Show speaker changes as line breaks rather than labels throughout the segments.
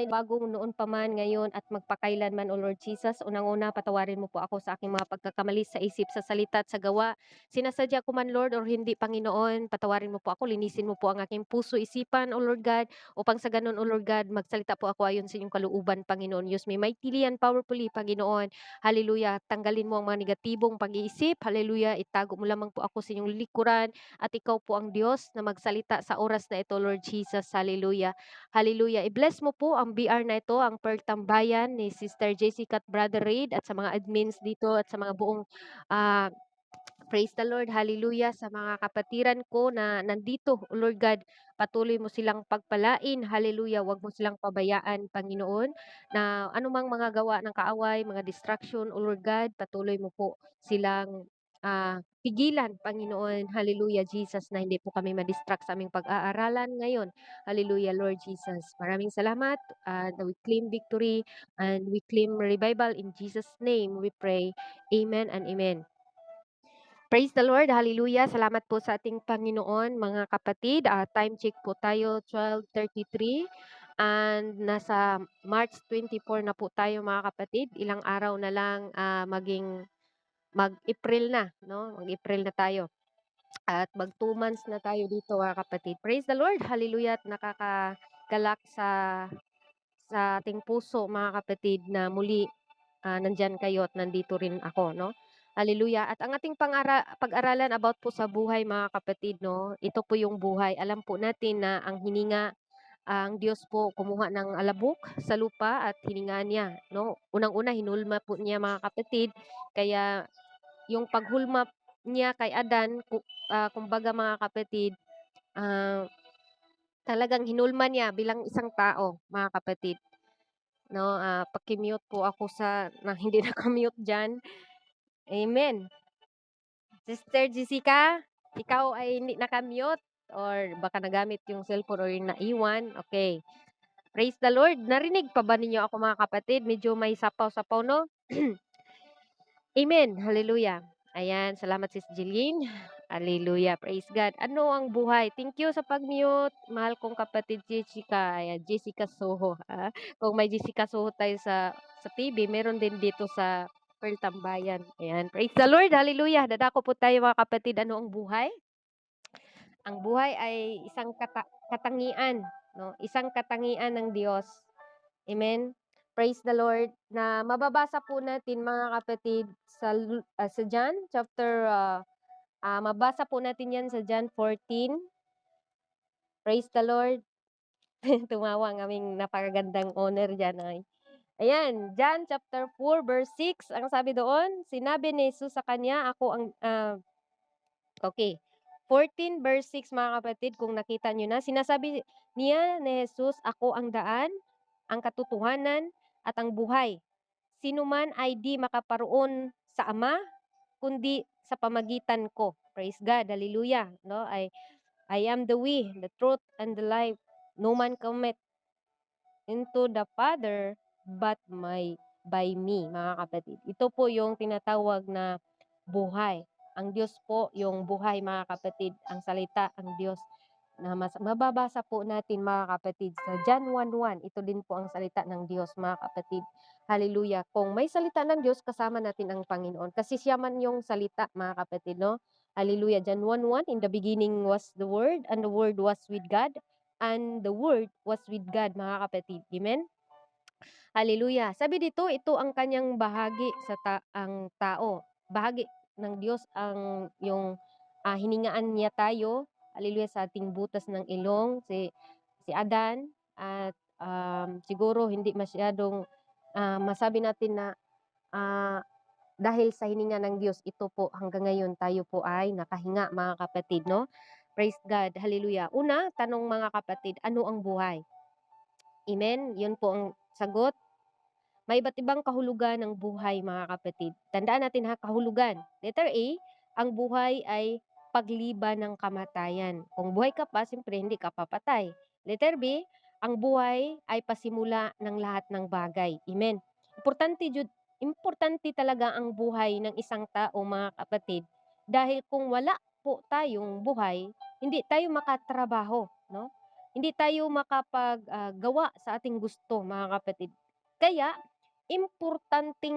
bagong noon pa man, ngayon at magpakailanman, O Lord Jesus. Unang-una, patawarin mo po ako sa aking mga pagkakamali sa isip, sa salita at sa gawa. Sinasadya ko man, Lord, or hindi, Panginoon, patawarin mo po ako, linisin mo po ang aking puso, isipan, O Lord God, upang sa ganun, O Lord God, magsalita po ako ayon sa inyong kalooban, Panginoon. Use me mightily and powerfully, Panginoon. Hallelujah. Tanggalin mo ang mga negatibong pag-iisip. Hallelujah. Itago mo lamang po ako sa inyong likuran at ikaw po ang Diyos na magsalita sa oras na ito, Lord Jesus. Hallelujah. Hallelujah. I-bless mo po ang BR na ito, ang Pearl Tambayan ni Sister Jessica at Brother Reid at sa mga admins dito at sa mga buong ah, praise the Lord, hallelujah, sa mga kapatiran ko na nandito, O Lord God, patuloy mo silang pagpalain, hallelujah, wag mo silang pabayaan, Panginoon, na anumang mga gawa ng kaaway, mga distraction, O Lord God, patuloy mo po silang pigilan, Panginoon, hallelujah, Jesus, na hindi po kami madistract sa aming pag-aaralan ngayon, hallelujah, Lord Jesus. Maraming salamat, we claim victory and we claim revival in Jesus' name, we pray, amen and amen. Praise the Lord, hallelujah. Salamat po sa ating Panginoon, mga kapatid. Time check po tayo, 12:33. And nasa March 24 na po tayo, mga kapatid. Ilang araw na lang mag-April na, no? Mag-April na tayo. At mag 2 months na tayo dito, mga kapatid. Praise the Lord, hallelujah. At nakakagalak sa ating puso, mga kapatid, na muli nandiyan kayo at nandito rin ako, no? Hallelujah. At ang ating pag-aralan about po sa buhay, mga kapatid, no? Ito po yung buhay. Alam po natin na ang hininga, ang Diyos po kumuha ng alabok sa lupa at hininga niya, no? Unang-una, hinulma po niya, mga kapatid. Kaya yung paghulma niya kay Adan, kumbaga, mga kapatid, ah, talagang hinulma niya bilang isang tao, mga kapatid. No, paki-mute po ako sa na hindi naka-mute diyan. Amen. Sister Jessica, ikaw ay hindi naka-mute or baka nagamit yung cellphone or yung naiwan. Okay. Praise the Lord. Narinig pa ba ninyo ako, mga kapatid? Medyo may sapaw-sapaw, no? Amen. Hallelujah. Ayan, salamat Sis Jeline. Hallelujah. Praise God. Ano ang buhay? Thank you sa pag-mute. Mahal kong kapatid Jessica. Ayan, Jessica Soho. Kung may Jessica Soho tayo sa TV, meron din dito sa Pearl Tambayan. Ayan. Praise the Lord. Hallelujah. Dadako po tayo, mga kapatid. Ano ang buhay? Ang buhay ay isang katangian, no? Isang katangian ng Diyos. Amen. Praise the Lord. Na mababasa po natin, mga kapatid, sa John chapter mabasa po natin 'yan sa John 14. Praise the Lord. Tumawa ang aming napakagandang owner diyan ay. Ayan, John chapter 4 verse 6. Ang sabi doon, sinabi ni Jesus sa kanya, ako ang okay. 14 verse 6, mga kapatid, kung nakita niyo na, sinasabi niya ni Jesus, ako ang daan, ang katotohanan, at ang buhay. Sino man ay di makaparoon sa Ama, kundi sa pamagitan ko. Praise God, hallelujah. No, I am the way, the truth, and the life. No man cometh into the Father but by me, mga kapatid. Ito po yung tinatawag na buhay. Ang Diyos po yung buhay, mga kapatid. Ang salita, ang Diyos na mababasa po natin, mga kapatid, sa John 1:1. Ito din po ang salita ng Diyos, mga kapatid. Hallelujah. Kung may salita ng Diyos, kasama natin ang Panginoon. Kasi siya man yung salita, mga kapatid, no? Hallelujah. John 1:1, in the beginning was the Word, and the Word was with God, and the Word was with God, mga kapatid. Amen? Hallelujah. Sabi dito, ito ang kanyang bahagi ang tao. Bahagi ng Diyos ang yung hiningaan niya tayo. Hallelujah, sa ating butas ng ilong, si Adan. At siguro hindi masyadong masabi natin na ah, dahil sa hininga ng Diyos, ito po hanggang ngayon tayo po ay nakahinga, mga kapatid, no? Praise God. Hallelujah. Una, tanong, mga kapatid, ano ang buhay? Amen? Yun po ang sagot. May iba't ibang kahulugan ng buhay, mga kapatid. Tandaan natin, ha, kahulugan. Letter A, ang buhay ay pagliban ng kamatayan. Kung buhay ka pa, siyempre hindi ka papatay. Letter B, ang buhay ay pasimula ng lahat ng bagay. Amen. Importante talaga ang buhay ng isang tao, mga kapatid. Dahil kung wala po tayong buhay, hindi tayo makatrabaho, no? hindi tayo gawa sa ating gusto, mga kapatid. Kaya importante,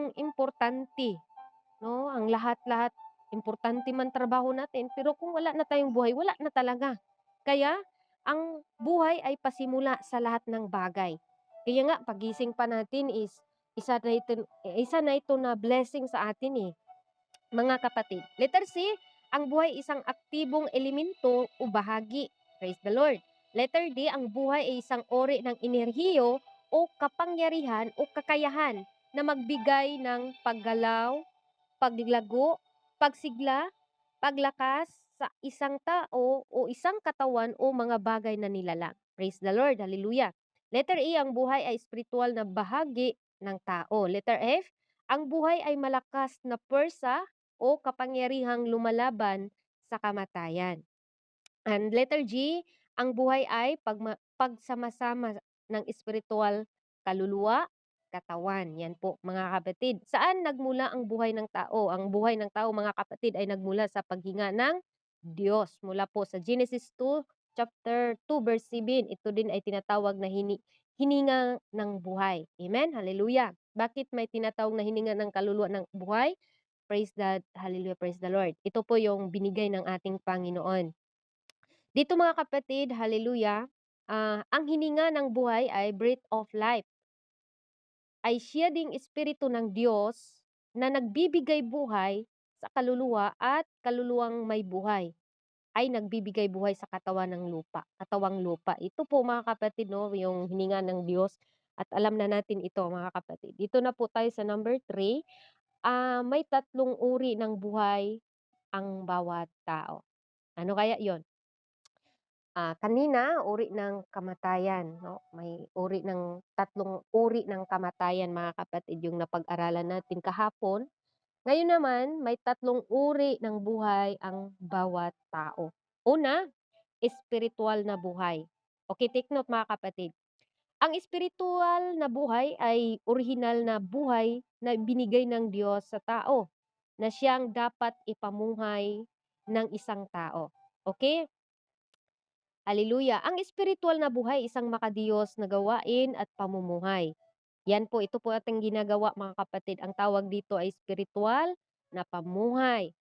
no, ang lahat-lahat. Importante man trabaho natin, pero kung wala na tayong buhay, wala na talaga. Kaya ang buhay ay pasimula sa lahat ng bagay. Kaya nga pagising pa natin is isa na ito na blessing sa atin, mga kapatid. Letter C, ang buhay isang aktibong elemento o bahagi. Praise the Lord. Letter D, ang buhay ay isang uri ng enerhiyo o kapangyarihan o kakayahan na magbigay ng paggalaw, paglago, pagsigla, paglakas sa isang tao o isang katawan o mga bagay na nilalang. Praise the Lord. Hallelujah. Letter E, ang buhay ay spiritual na bahagi ng tao. Letter F, ang buhay ay malakas na pwersa o kapangyarihang lumalaban sa kamatayan. And letter G, ang buhay ay pagsama-sama ng espiritual kaluluwa, katawan. Yan po, mga kapatid. Saan nagmula ang buhay ng tao? Ang buhay ng tao, mga kapatid, ay nagmula sa paghinga ng Diyos. Mula po sa Genesis 2, chapter 2, verse 7. Ito din ay tinatawag na hininga ng buhay. Amen? Hallelujah. Bakit may tinatawag na hininga ng kaluluwa ng buhay? Praise God. Hallelujah. Praise the Lord. Ito po yung binigay ng ating Panginoon. Dito, mga kapatid, hallelujah, ang hininga ng buhay ay breath of life. Ay siya ding espiritu ng Diyos na nagbibigay buhay sa kaluluwa at kaluluwang may buhay ay nagbibigay buhay sa katawan ng lupa, katawang lupa. Ito po, mga kapatid, no, yung hininga ng Diyos, at alam na natin ito, mga kapatid. Dito na po tayo sa number 3. May 3 uri ng buhay ang bawat tao. Ano kaya 'yon? Kanina, uri ng kamatayan, no? May 3 uri ng kamatayan, mga kapatid, yung napag-aralan natin kahapon. Ngayon naman, may 3 uri ng buhay ang bawat tao. Una, espiritual na buhay. Okay, take note, mga kapatid. Ang espiritual na buhay ay orihinal na buhay na binigay ng Diyos sa tao na siyang dapat ipamuhay ng isang tao. Okay? Hallelujah. Ang espiritual na buhay, isang makadiyos na gawain at pamumuhay. Yan po, ito po ating ginagawa, mga kapatid. Ang tawag dito ay spiritual na pamuhay.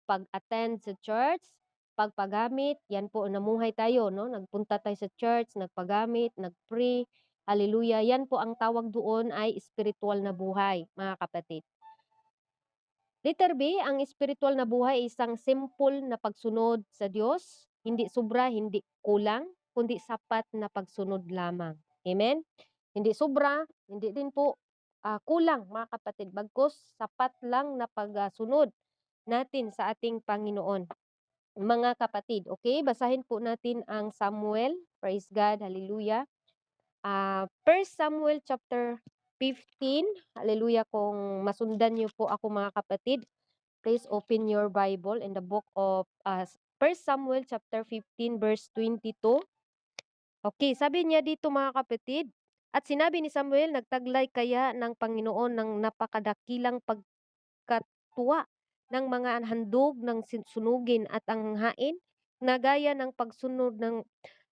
Pag-attend sa church, pagpagamit, yan po, namuhay tayo, no? Nagpunta tayo sa church, nagpagamit, nagpray. Hallelujah. Yan po, ang tawag doon ay spiritual na buhay, mga kapatid. Letter B, ang spiritual na buhay ay isang simple na pagsunod sa Diyos, hindi sobra, hindi kulang, kundi sapat na pagsunod lamang. Amen? Hindi sobra, hindi din po kulang, mga kapatid. Bagkus sapat lang na pagsunod natin sa ating Panginoon. Mga kapatid, okay? Basahin po natin ang Samuel. Praise God, hallelujah. 1 Samuel chapter 15. Hallelujah, kung masundan niyo po ako, mga kapatid. Please open your Bible in the book of 1 Samuel chapter 15 verse 22. Okay, sabi niya dito, mga kapatid, at sinabi ni Samuel, nagtaglay kaya ng Panginoon ng napakadakilang pagkatuwa ng mga handog ng sunugin at ang hain, na gaya ng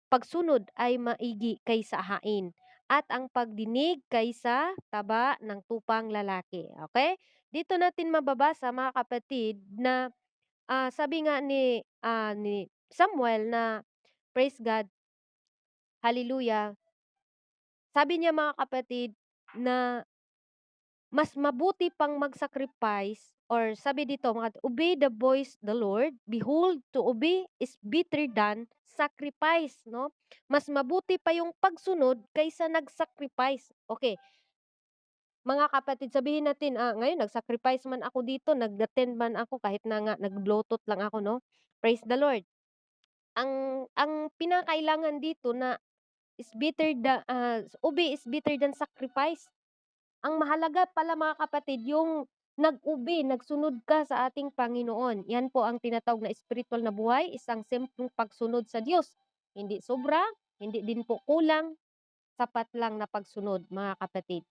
pagsunod ay maigi kaysa hain, at ang pagdinig kaysa taba ng tupang lalaki. Okay? Dito natin mababasa, mga kapatid, na sabi nga ni Samuel na, praise God, hallelujah. Sabi niya, mga kapatid, na mas mabuti pang mag-sacrifice, or sabi dito, obey the voice the Lord, behold, to obey is better than sacrifice, no? Mas mabuti pa yung pagsunod kaysa nag-sacrifice. Okay, mga kapatid, sabihin natin, ngayon nag-sacrifice man ako dito, nag-attend man ako, kahit na nga nag-bluetooth lang ako, no? Praise the Lord. Ang pinakailangan dito na obey is better than sacrifice. Ang mahalaga pala, mga kapatid, yung nag-obey, nagsunod ka sa ating Panginoon. Yan po ang tinatawag na spiritual na buhay, isang simpleng pagsunod sa Diyos. Hindi sobra, hindi din po kulang, sapat lang na pagsunod, mga kapatid.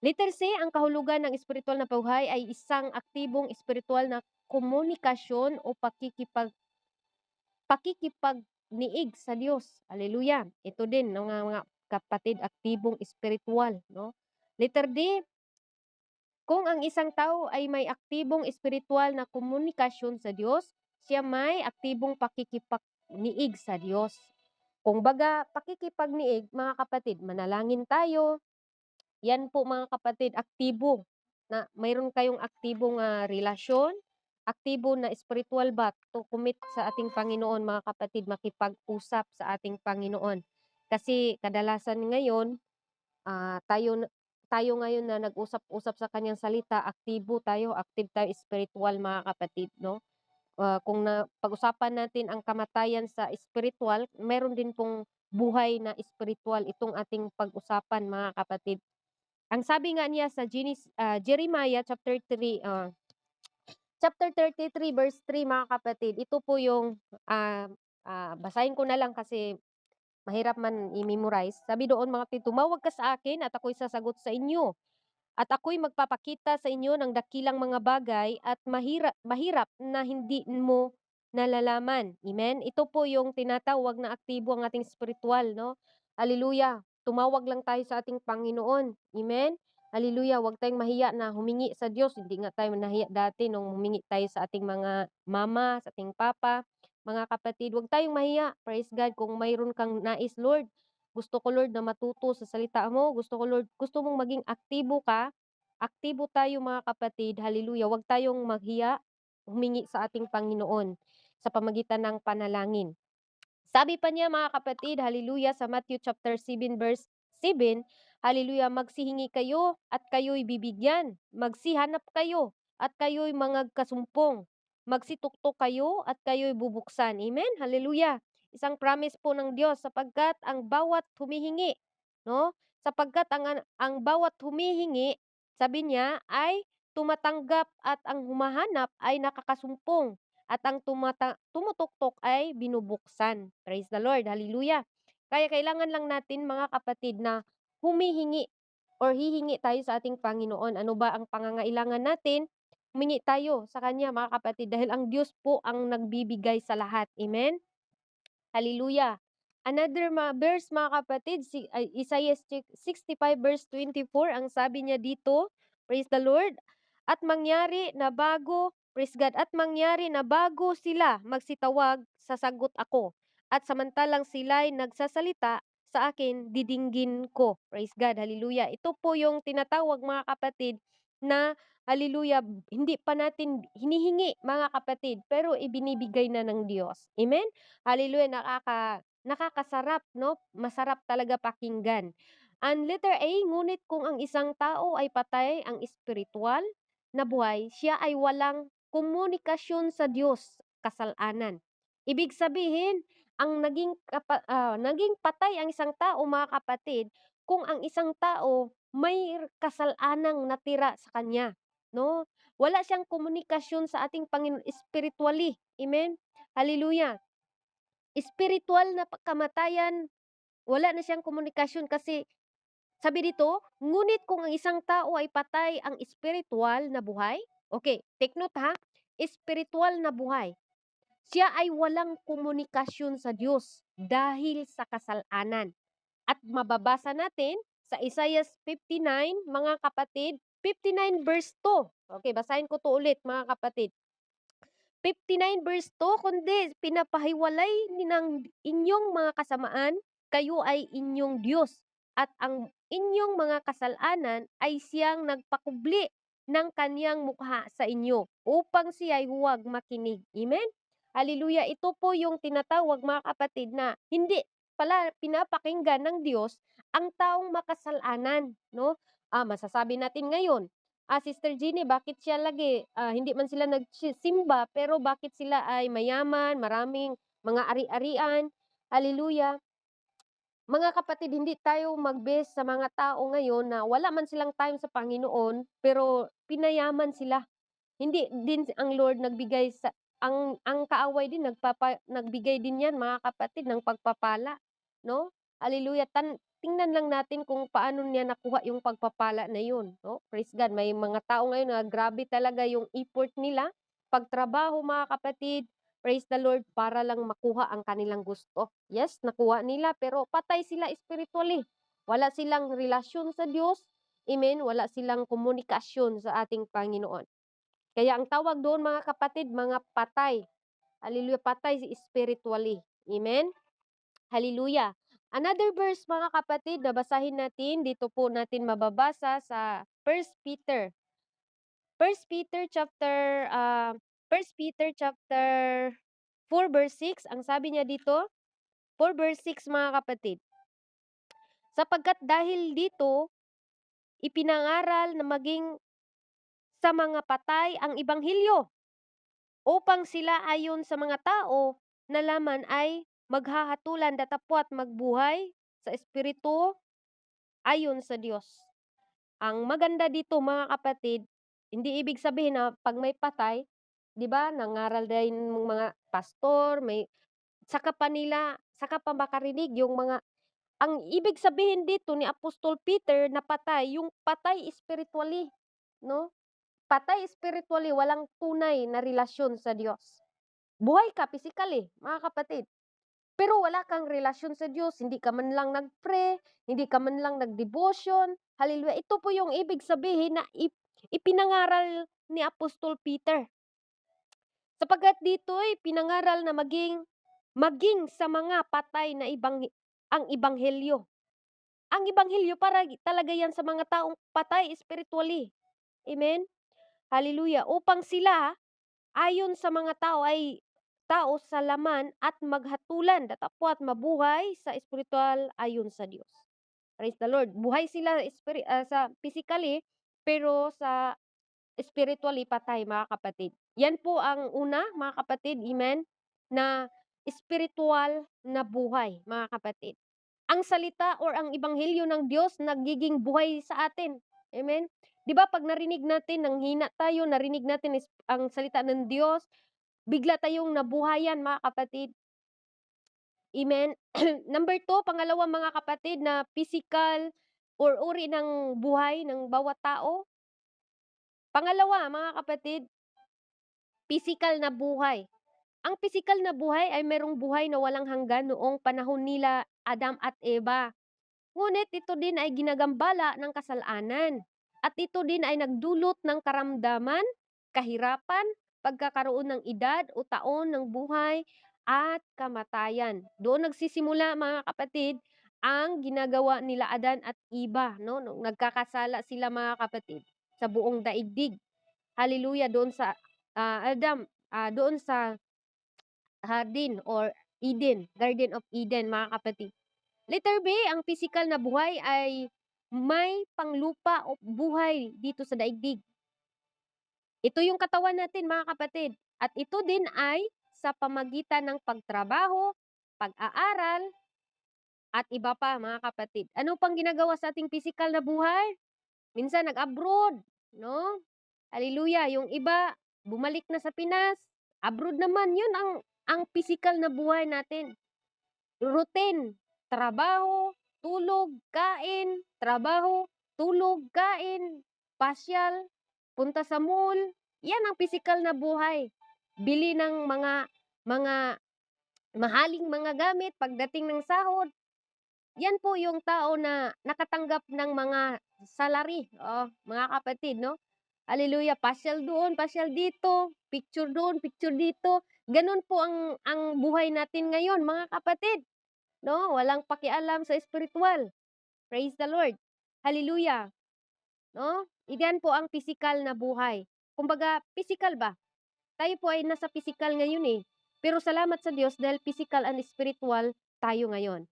Letter C, ang kahulugan ng spiritual na buhay ay isang aktibong spiritual na komunikasyon o pakikipag pakikipagniig sa Diyos. Hallelujah. Ito din ng mga kapatid, aktibong espirituwal, no? Letter D, kung ang isang tao ay may aktibong espirituwal na komunikasyon sa Diyos, siya may aktibong pakikipagniig sa Diyos. Kung baga, pakikipagniig, mga kapatid, manalangin tayo. Yan po mga kapatid, aktibo na mayroon kayong aktibong relasyon, aktibo na spiritual ba to commit sa ating Panginoon mga kapatid, makipag-usap sa ating Panginoon. Kasi kadalasan ngayon, tayo ngayon na nag-usap-usap sa kanyang salita, aktibo tayo, active tayo spiritual mga kapatid, no? Kung na pag-usapan natin ang kamatayan sa spiritual, meron din pong buhay na spiritual itong ating pag-usapan mga kapatid. Ang sabi nga niya sa Jeremiah chapter 33 verse 3 mga kapatid, ito po yung basahin ko na lang kasi mahirap man i-memorize. Sabi doon mga kapatid, tumawag ka sa akin at ako'y sasagot sa inyo. At ako'y magpapakita sa inyo ng dakilang mga bagay at mahirap na hindi mo nalalaman. Amen? Ito po yung tinatawag na aktibo ang ating spiritual, no? Hallelujah. Tumawag lang tayo sa ating Panginoon. Amen? Hallelujah. Huwag tayong mahiya na humingi sa Diyos. Hindi nga tayo nahiya dati nung humingi tayo sa ating mga mama, sa ating papa. Mga kapatid, huwag tayong mahiya. Praise God. Kung mayroon kang nais, Lord, gusto ko Lord na matuto sa salita mo. Gusto ko Lord, gusto mong maging aktibo ka. Aktibo tayo mga kapatid. Hallelujah. Huwag tayong maghiya, humingi sa ating Panginoon sa pamagitan ng panalangin. Sabi pa niya mga kapatid, hallelujah, sa Matthew chapter 7 verse 7, hallelujah, magsihingi kayo at kayo'y bibigyan. Magsihanap kayo at kayo'y mangagkasumpong. Magsituktok kayo at kayo'y bubuksan. Amen? Hallelujah. Isang promise po ng Diyos sapagkat ang bawat humihingi, no? Sapagkat ang bawat humihingi, sabi niya, ay tumatanggap at ang humahanap ay nakakasumpong at ang tumutuktok ay binubuksan. Praise the Lord. Hallelujah. Kaya kailangan lang natin mga kapatid na humihingi or hihingi tayo sa ating Panginoon. Ano ba ang pangangailangan natin? Humingi tayo sa Kanya mga kapatid dahil ang Diyos po ang nagbibigay sa lahat. Amen? Hallelujah. Another verse mga kapatid, Isaiah 65 verse 24, ang sabi niya dito, praise the Lord, at mangyari na bago, praise God, at mangyari na bago sila magsitawag, sasagot ako. At samantalang sila'y nagsasalita sa akin, didinggin ko. Praise God, hallelujah. Ito po yung tinatawag mga kapatid na hallelujah, hindi pa natin hinihingi mga kapatid, pero ibinibigay na ng Diyos. Amen? Hallelujah, nakakasarap, no? Masarap talaga pakinggan. Ang letter A, ngunit kung ang isang tao ay patay ang espiritual na buhay, siya ay walang komunikasyon sa Diyos, kasalanan. Ibig sabihin, ang naging patay ang isang tao, mga kapatid, kung ang isang tao may kasalanang natira sa kanya, no? Wala siyang komunikasyon sa ating Panginoon spiritually. Amen? Hallelujah. Spiritual na kamatayan, wala na siyang komunikasyon kasi sabi dito, ngunit kung ang isang tao ay patay ang spiritual na buhay, okay, take note ha, spiritual na buhay, siya ay walang komunikasyon sa Diyos dahil sa kasalanan. At mababasa natin sa Isaiah 59, mga kapatid, 59 verse 2. Okay, basahin ko to ulit mga kapatid. 59 verse 2, kundi pinapahiwalay ng inyong mga kasamaan, kayo ay inyong Diyos, at ang inyong mga kasalanan ay siyang nagpakubli ng kaniyang mukha sa inyo, upang siya ay huwag makinig. Amen? Hallelujah. Ito po yung tinatawag mga kapatid na hindi pala pinapakinggan ng Diyos ang taong makasalanan, no? Masasabi natin ngayon, Sister Jeannie, bakit siya lagi, hindi man sila nagsimba, pero bakit sila ay mayaman, maraming mga ari-arian? Hallelujah. Mga kapatid, hindi tayo mag-base sa mga tao ngayon na wala man silang time sa Panginoon, pero pinayaman sila. Hindi din ang Lord nagbigay sa ang kaaway din nagbigay din 'yan mga kapatid ng pagpapala, no? Hallelujah. Tingnan lang natin kung paano niya nakuha yung pagpapala na yun, no? Praise God. May mga tao ngayon na grabe talaga yung effort nila, pagtrabaho mga kapatid, Praise the Lord, para lang makuha ang kanilang gusto. Yes, nakuha nila pero patay sila spiritually. Wala silang relasyon sa Diyos. Amen. Wala silang komunikasyon sa ating Panginoon. Kaya ang tawag doon mga kapatid, mga patay. Hallelujah, patay spiritually. Amen. Hallelujah. Another verse mga kapatid na basahin natin, dito po natin mababasa sa First Peter. First Peter chapter 4 verse 6, ang sabi niya dito, 4 verse 6 mga kapatid. Sapagkat dahil dito, ipinangaral na maging sa mga patay ang ibanghilyo, upang sila ayon sa mga tao na laman ay maghahatulan datapwat magbuhay sa espiritu ayon sa Diyos. Ang maganda dito mga kapatid, hindi ibig sabihin na 'pag may patay, 'di ba, nangaral din mga pastor, saka pa makarinig yung mga ang ibig sabihin dito ni Apostol Peter na patay, yung patay spiritually, 'no? Patay spiritually, walang tunay na relasyon sa Diyos. Buhay ka physically, mga kapatid, pero wala kang relasyon sa Diyos, hindi ka man lang nag-pray, hindi ka man lang nag-devotion. Hallelujah. Ito po yung ibig sabihin na ipinangaral ni Apostol Peter. Sapagkat dito ay pinangaral na maging sa mga patay na ang ebanghelyo. Ang ebanghelyo para talaga yan sa mga taong patay spiritually. Amen? Hallelujah. Upang sila, ayon sa mga tao sa laman at maghatulan datapwat mabuhay sa espiritual ayon sa Diyos. Praise the Lord. Buhay sila sa physically, pero sa spiritually patay, mga kapatid. Yan po ang una, mga kapatid, amen, na spiritual na buhay, mga kapatid. Ang salita or ang ebanghelyo ng Diyos nagiging buhay sa atin. Amen? 'Di ba pag narinig natin, nanghina tayo, narinig natin ang salita ng Diyos, bigla tayong nabuhayan, mga kapatid. Amen? Number 2, pangalawa mga kapatid, na physical or uri ng buhay ng bawat tao. Pangalawa mga kapatid, physical na buhay. Ang physical na buhay ay merong buhay na walang hanggan noong panahon nila Adam at Eva. Ngunit ito din ay ginagambala ng kasalanan. At ito din ay nagdulot ng karamdaman, kahirapan, pagkakaroon ng edad o taon ng buhay at kamatayan. Doon nagsisimula mga kapatid ang ginagawa nila Adan at Eva, no? Nung nagkakasala sila mga kapatid sa buong daigdig. Hallelujah, doon sa doon sa Garden of Eden, mga kapatid. Letter B, ang physical na buhay ay may panglupa o buhay dito sa daigdig. Ito yung katawan natin, mga kapatid. At ito din ay sa pamagitan ng pagtrabaho, pag-aaral, at iba pa, mga kapatid. Ano pang ginagawa sa ating physical na buhay? Minsan nag-abroad, no? Hallelujah. Yung iba, bumalik na sa Pinas. Abroad naman, yun ang physical na buhay natin. Routine, trabaho, tulog, kain, trabaho, tulog, kain, pasyal, punta sa mall. Yan ang physical na buhay. Bili ng mga mahaling mga gamit pagdating ng sahod. Yan po yung tao na nakatanggap ng mga salary, mga kapatid, no? Hallelujah, pasyal doon, pasyal dito, picture doon, picture dito. Ganun po ang buhay natin ngayon, mga kapatid, no? Walang pakialam sa spiritual. Praise the Lord. Hallelujah, no? Iyan po ang physical na buhay. Kumbaga, physical ba? Tayo po ay nasa physical ngayon eh. Pero salamat sa Diyos dahil physical and spiritual tayo ngayon.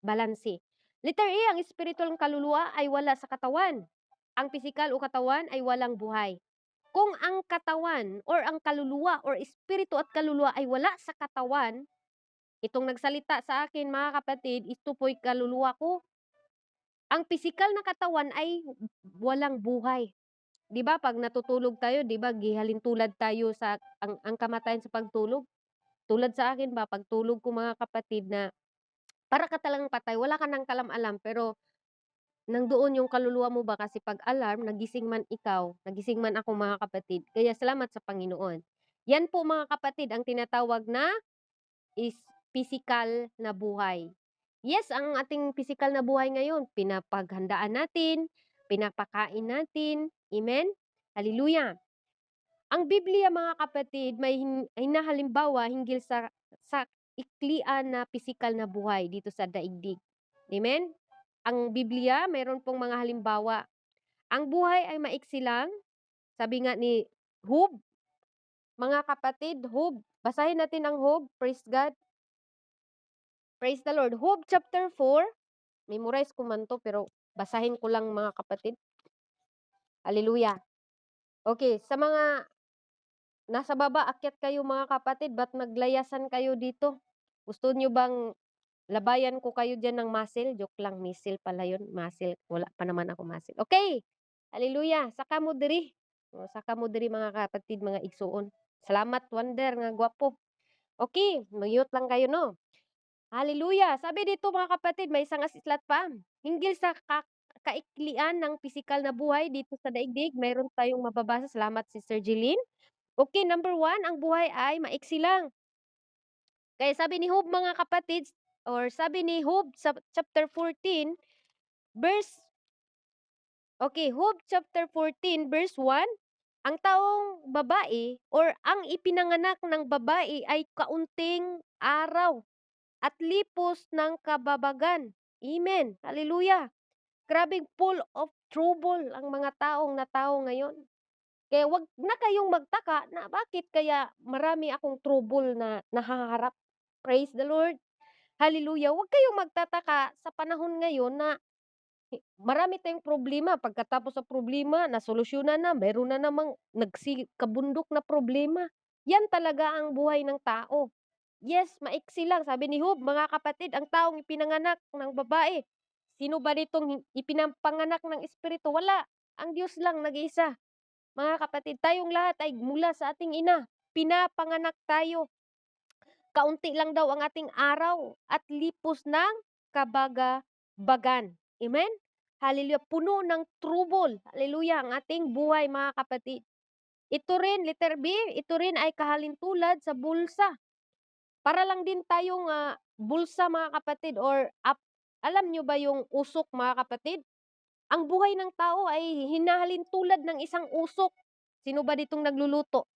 Balanse. Letter A, ang spiritual ng kaluluwa ay wala sa katawan. Ang physical o katawan ay walang buhay. Kung ang katawan or ang kaluluwa or espiritu at kaluluwa ay wala sa katawan, itong nagsalita sa akin, mga kapatid, ito po'y kaluluwa ko. Ang physical na katawan ay walang buhay. 'Di ba pag natutulog tayo, 'di ba gihalintulad tayo sa ang kamatayan sa pagtulog? Tulad sa akin ba, pagtulog ko mga kapatid, na para ka talagang patay, wala ka ng kalam-alam, pero nandoon yung kaluluwa mo ba, kasi pag alarm, nagising man ikaw, nagising man ako, mga kapatid. Kaya salamat sa Panginoon. Yan po mga kapatid ang tinatawag na is pisikal na buhay. Yes, ang ating pisikal na buhay ngayon, pinapaghandaan natin, pinapakain natin. Amen? Hallelujah. Ang Biblia mga kapatid may hinahalimbawa hinggil sa iklian na pisikal na buhay dito sa daigdig. Amen? Ang Biblia mayroon pong mga halimbawa. Ang buhay ay maiksi lang, sabi nga ni Job, mga kapatid, Job. Basahin natin ang Job. Praise God. Praise the Lord. Job chapter 4. Memorize ko man to pero basahin ko lang mga kapatid. Hallelujah. Okay, sa mga nasa baba, akyat kayo mga kapatid. Ba't naglayasan kayo dito? Gusto nyo bang labayan ko kayo dyan ng muscle? Joke lang, missile pala yun. Muscle. Wala pa naman ako muscle. Okay. Hallelujah. Saka mo diri. Saka mo diri mga kapatid, mga igsuon. Salamat, Wonder, nga gwapo. Okay, mag-mute lang kayo, no? Hallelujah. Sabi dito mga kapatid, may isang asislat pa. Hinggil sa kaiklian ng pisikal na buhay dito sa daigdig, mayroon tayong mababasa. Salamat, Sister Jeline. Okay, number 1, ang buhay ay maiksi lang. Kaya sabi ni Job mga kapatid, or sabi ni Job sa chapter 14, verse, okay, Job chapter 14, verse 1, ang taong babae or ang ipinanganak ng babae ay kaunting araw at lipos ng kababagan. Amen. Hallelujah. Grabing full of trouble ang mga tao ngayon. Kaya wag na kayong magtaka na bakit kaya marami akong trouble na nahaharap. Praise the Lord. Hallelujah. Wag kayong magtataka sa panahon ngayon na marami tayong problema. Pagkatapos sa problema, nasolusyonan na, mayroon na namang nagsikabundok na problema. Yan talaga ang buhay ng tao. Yes, maiksi lang. Sabi ni Job, mga kapatid, ang taong ipinanganak ng babae. Sino ba nitong ipinapanganak ng espiritu? Wala. Ang Diyos lang nag-iisa. Mga kapatid, tayong lahat ay mula sa ating ina. Pinapanganak tayo. Kaunti lang daw ang ating araw at lipos ng kabagabagan. Amen? Hallelujah. Puno ng trouble. Hallelujah. Ang ating buhay, mga kapatid. Ito rin, letter B, ito rin ay kahalintulad sa bulsa. Para lang din tayong bulsa mga kapatid or alam nyo ba yung usok mga kapatid? Ang buhay ng tao ay hinahalin tulad ng isang usok. Sino ba ditong nagluluto?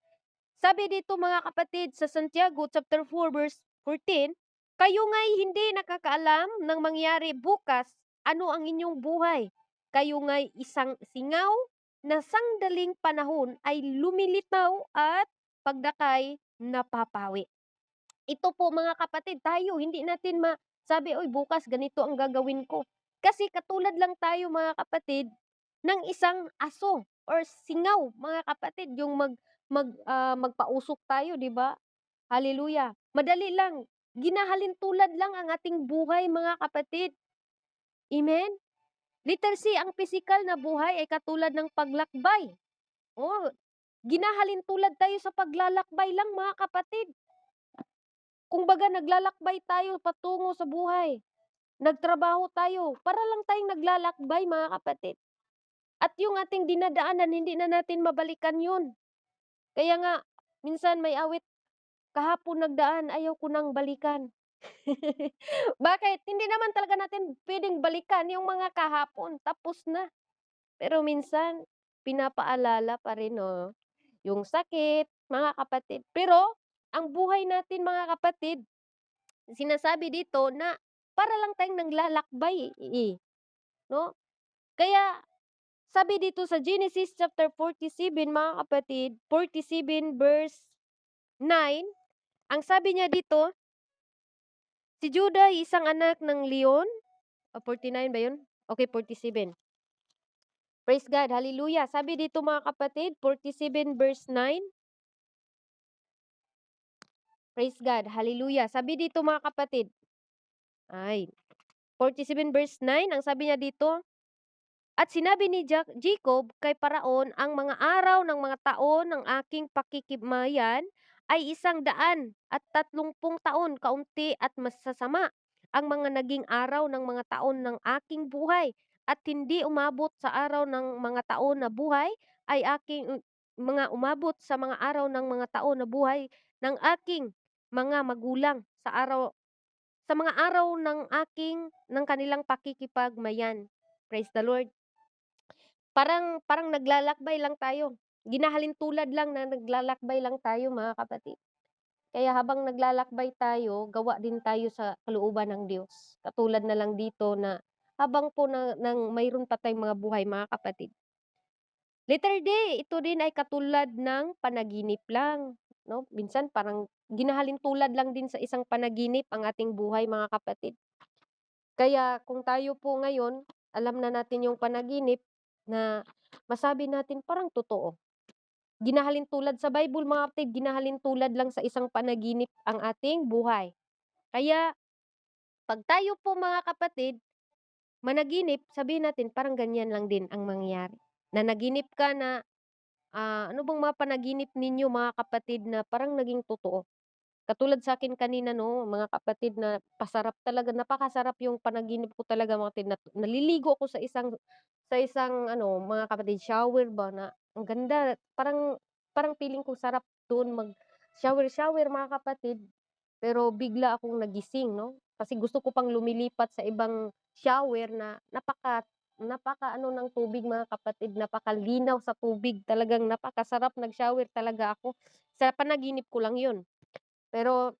Sabi dito mga kapatid sa Santiago chapter 4 verse 14, kayo nga'y hindi nakakaalam ng mangyari bukas, ano ang inyong buhay. Kayo nga'y isang singaw na sangdaling panahon ay lumilitaw at pagdakay napapawi. Ito po mga kapatid, tayo hindi natin masabi, oy bukas ganito ang gagawin ko. Kasi katulad lang tayo mga kapatid ng isang aso or singaw mga kapatid, yung magpausok tayo, di ba? Hallelujah. Madali lang. Ginahalin tulad lang ang ating buhay mga kapatid. Amen? Letter C, ang pisikal na buhay ay katulad ng paglakbay. Oh, ginahalin tulad tayo sa paglalakbay lang mga kapatid. Kung baga naglalakbay tayo patungo sa buhay. Nagtrabaho tayo. Para lang tayong naglalakbay mga kapatid. At yung ating dinadaanan, hindi na natin mabalikan yun. Kaya nga, minsan may awit, kahapon nagdaan, ayaw ko nang balikan. Bakit? Hindi naman talaga natin pwedeng balikan yung mga kahapon. Tapos na. Pero minsan, pinapaalala pa rin, oh, yung sakit, mga kapatid. Pero, ang buhay natin, mga kapatid, sinasabi dito na para lang tayong naglalakbay, no? Kaya sabi dito sa Genesis chapter 47, mga kapatid, 47 verse 9, ang sabi niya dito, si Judah ay isang anak ng leon. 49 ba yun? Okay, 47. Praise God, hallelujah. Sabi dito mga kapatid, 47 verse 9. Praise God, hallelujah. Sabi dito mga kapatid, 47 verse 9, ang sabi niya dito, at sinabi ni Jacob kay Paraon, ang mga araw ng mga taon ng aking pakikimayan ay 130 taon, kaunti at masasama ang mga naging araw ng mga taon ng aking buhay, at hindi umabot sa araw ng mga taon na buhay ay aking mga umabot sa mga araw ng mga taon na buhay ng aking mga magulang sa mga araw ng kanilang pakikipagmayan. Praise the Lord. Parang parang naglalakbay lang tayo, ginahalintulad lang na naglalakbay lang tayo mga kapatid. Kaya habang naglalakbay tayo, gawa din tayo sa kalooban ng Diyos. Katulad na lang dito na habang po mayroon pa tayong mga buhay mga kapatid. Letter D, ito din ay katulad ng panaginip lang, 'no? Minsan parang ginahalintulad lang din sa isang panaginip ang ating buhay mga kapatid. Kaya kung tayo po ngayon, alam na natin yung panaginip na masabi natin parang totoo. Ginahalintulad sa Bible mga kapatid, ginahalintulad lang sa isang panaginip ang ating buhay. Kaya 'pag tayo po mga kapatid, managinip, sabihin natin parang ganyan lang din ang mangyayari. Nanaginip ka na, ano bang mga panaginip ninyo mga kapatid na parang naging totoo? Katulad sa'kin kanina 'no, mga kapatid na pasarap talaga, napakasarap yung panaginip ko talaga mga kapatid na naliligo ako sa isang ano, mga kapatid, shower ba na ang ganda, parang parang feeling ko sarap doon mag-shower-shower mga kapatid. Pero bigla akong nagising 'no, kasi gusto ko pang lumilipat sa ibang shower na napaka-ano ng tubig mga kapatid, napakalinaw sa tubig, talagang napakasarap nag-shower talaga ako. Sa panaginip ko lang 'yun. Pero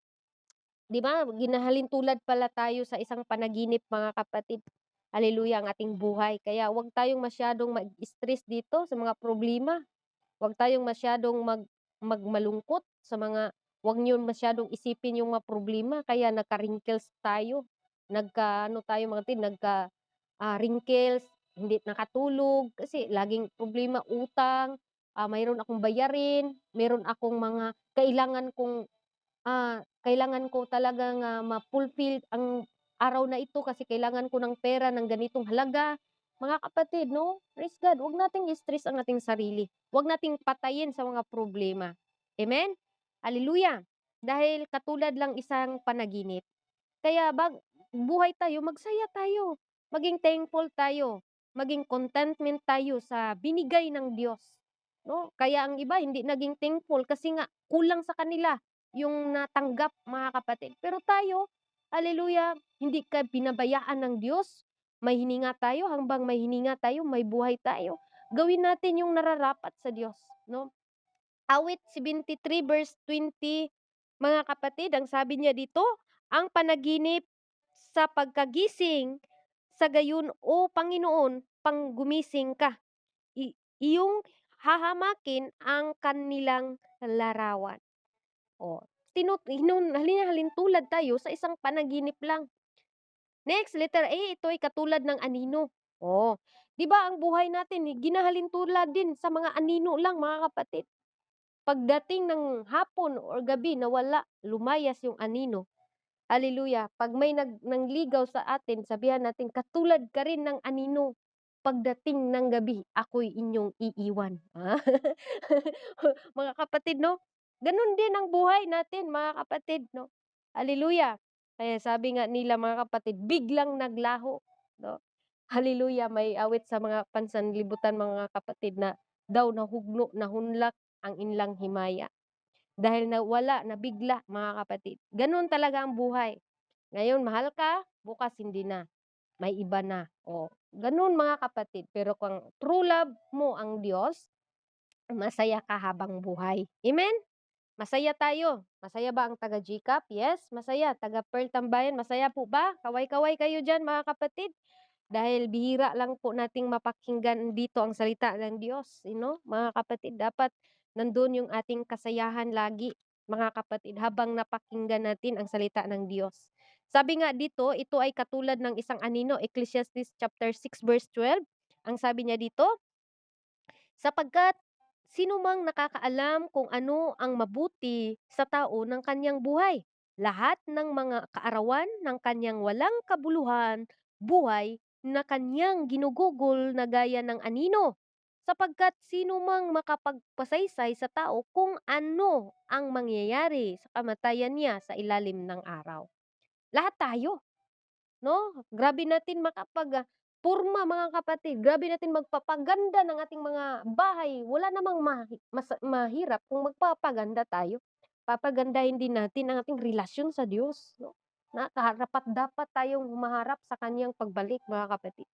'di ba, ginahalintulad pala tayo sa isang panaginip mga kapatid. Haleluya, ang ating buhay. Kaya 'wag tayong masyadong mag-stress dito sa mga problema. 'Wag tayong masyadong malungkot sa mga 'wag niyo masyadong isipin yung mga problema kaya nagka-wrinkles tayo. Nagka-ano tayo mga kapatid, wrinkles, hindi nakatulog kasi laging problema, utang, mayroon akong bayarin, meron akong mga kailangan ko talagang, ma-fulfill ang araw na ito kasi kailangan ko ng pera ng ganitong halaga. Mga kapatid 'no, praise God, 'wag nating i-stress ang ating sarili. 'Wag nating patayin sa mga problema. Amen? Hallelujah. Dahil katulad lang isang panaginip. Kaya buhay tayo, magsaya tayo, maging thankful tayo, maging contentment tayo sa binigay ng Diyos, 'no? Kaya ang iba hindi naging thankful kasi nga kulang sa kanila yung natanggap, mga kapatid. Pero tayo, hallelujah, hindi ka binabayaan ng Diyos. May hininga tayo, hanggang may hininga tayo, may buhay tayo. Gawin natin yung nararapat sa Diyos, 'no? Awit 73 verse 20, mga kapatid, ang sabi niya dito, "Ang panaginip sa pagkagising, sa gayon, O Panginoon, panggumising ka, iyong hahamakin ang kanilang larawan." Oh, halintulad tayo sa isang panaginip lang. Next, letter A, ito ay katulad ng anino. Oh, 'di ba ang buhay natin, ginahalintulad din sa mga anino lang mga kapatid. Pagdating ng hapon or gabi na lumayas yung anino, hallelujah, 'pag may nangligaw sa atin, sabihan natin, "Katulad ka rin ng anino, pagdating ng gabi ako'y inyong iiwan." Mga kapatid 'no, gano'n din ang buhay natin mga kapatid 'no, hallelujah. Kaya sabi nga nila mga kapatid, biglang naglaho 'no, hallelujah. May awit sa mga pansanlibutan mga kapatid na daw nahugno, nahunlak ang inlang himaya. Dahil nabigla mga kapatid. Gano'n talaga ang buhay. Ngayon mahal ka, bukas hindi na, may iba na. Oh, gano'n mga kapatid. Pero kung true love mo ang Diyos, masaya ka habang buhay. Amen? Masaya tayo. Masaya ba ang taga GCAP? Yes, masaya. Taga Pearl Tambayan, masaya po ba? Kaway-kaway kayo diyan mga kapatid. Dahil bihira lang po nating mapakinggan dito ang salita ng Diyos, mga kapatid. Dapat nandun yung ating kasayahan lagi, mga kapatid, habang napakinggan natin ang salita ng Diyos. Sabi nga dito, ito ay katulad ng isang anino, Ecclesiastes chapter 6 verse 12. Ang sabi niya dito, sapagkat sino mang nakakaalam kung ano ang mabuti sa tao ng kanyang buhay. Lahat ng mga kaarawan ng kanyang walang kabuluhan, buhay na kanyang ginugugol na gaya ng anino. Sapagkat sino mang makapagpasaysay sa tao kung ano ang mangyayari sa kamatayan niya sa ilalim ng araw. Lahat tayo, 'no? Grabe natin porma mga kapatid, grabe natin magpapaganda ng ating mga bahay, wala namang mahirap kung magpapaganda tayo. Papagandahin din natin ang ating relasyon sa Diyos 'no, na karapat-dapat tayong humaharap sa kaniyang pagbalik mga kapatid.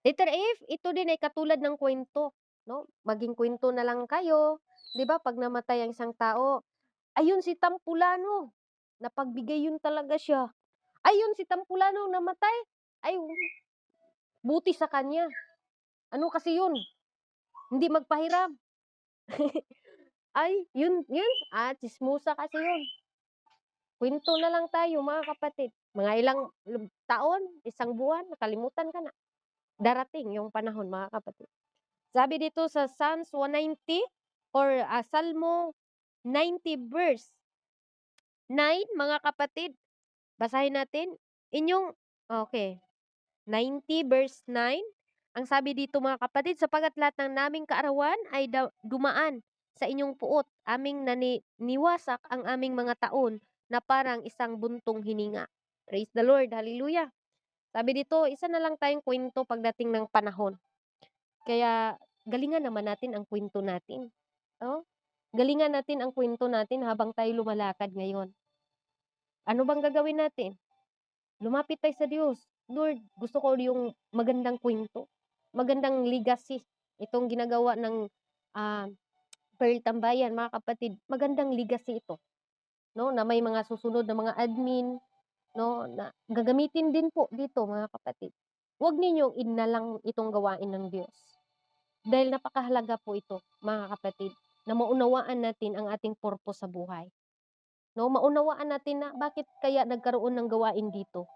Letter F, ito din ay katulad ng kwento 'no, maging kwento na lang kayo, 'di ba 'pag namatay ang isang tao, "Ayun si Tampulano, napagbigay yun talaga siya. Ayun si Tampulano namatay, ay buti sa kanya. Ano kasi yun, hindi magpahiram." Ay, yun, tsismosa kasi yun. Kuwento na lang tayo mga kapatid. Mga ilang taon, isang buwan, nakalimutan ka na. Darating yung panahon mga kapatid. Sabi dito sa Psalms 190 or Salmo 90 verse 9 mga kapatid, basahin natin. Inyong okay, 90 verse 9, ang sabi dito mga kapatid, "Sapagkat lahat ng naming kaarawan ay dumaan sa inyong puot, aming niwasak ang aming mga taon na parang isang buntong hininga." Praise the Lord, hallelujah. Sabi dito, isa na lang tayong kwento pagdating ng panahon. Kaya galingan naman natin ang kwento natin, oh. Galingan natin ang kwento natin habang tayo lumalakad ngayon. Ano bang gagawin natin? Lumapit tayo sa Diyos. Lord, gusto ko yung magandang kwento, magandang legacy. Itong ginagawa ng, ah, Pearl Tambayan mga kapatid, magandang legacy ito, 'no, na may mga susunod na mga admin, 'no, na gagamitin din po dito mga kapatid. Huwag ninyong inalang itong gawain ng Diyos. Dahil napakahalaga po ito mga kapatid, na maunawaan natin ang ating purpose sa buhay, 'no, maunawaan natin na bakit kaya nagkaroon ng gawain dito.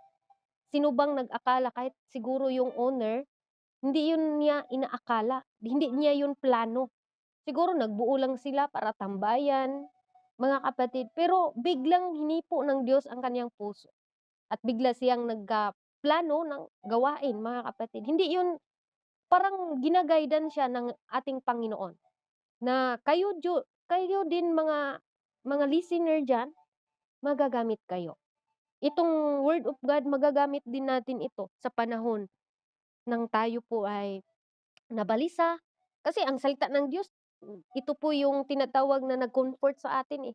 Sino bang nag-akala kahit siguro yung owner, hindi yun niya inaakala, hindi niya yun plano. Siguro nagbuo lang sila para tambayan, mga kapatid, pero biglang hinipo ng Diyos ang kaniyang puso at bigla siyang plano ng gawain, mga kapatid. Hindi yun parang siya ng ating Panginoon na kayo din mga listener diyan, magagamit kayo. Itong word of God magagamit din natin ito sa panahon ng tayo po ay nabalisa. Kasi ang salita ng Diyos, ito po yung tinatawag na nag-comfort sa atin, eh,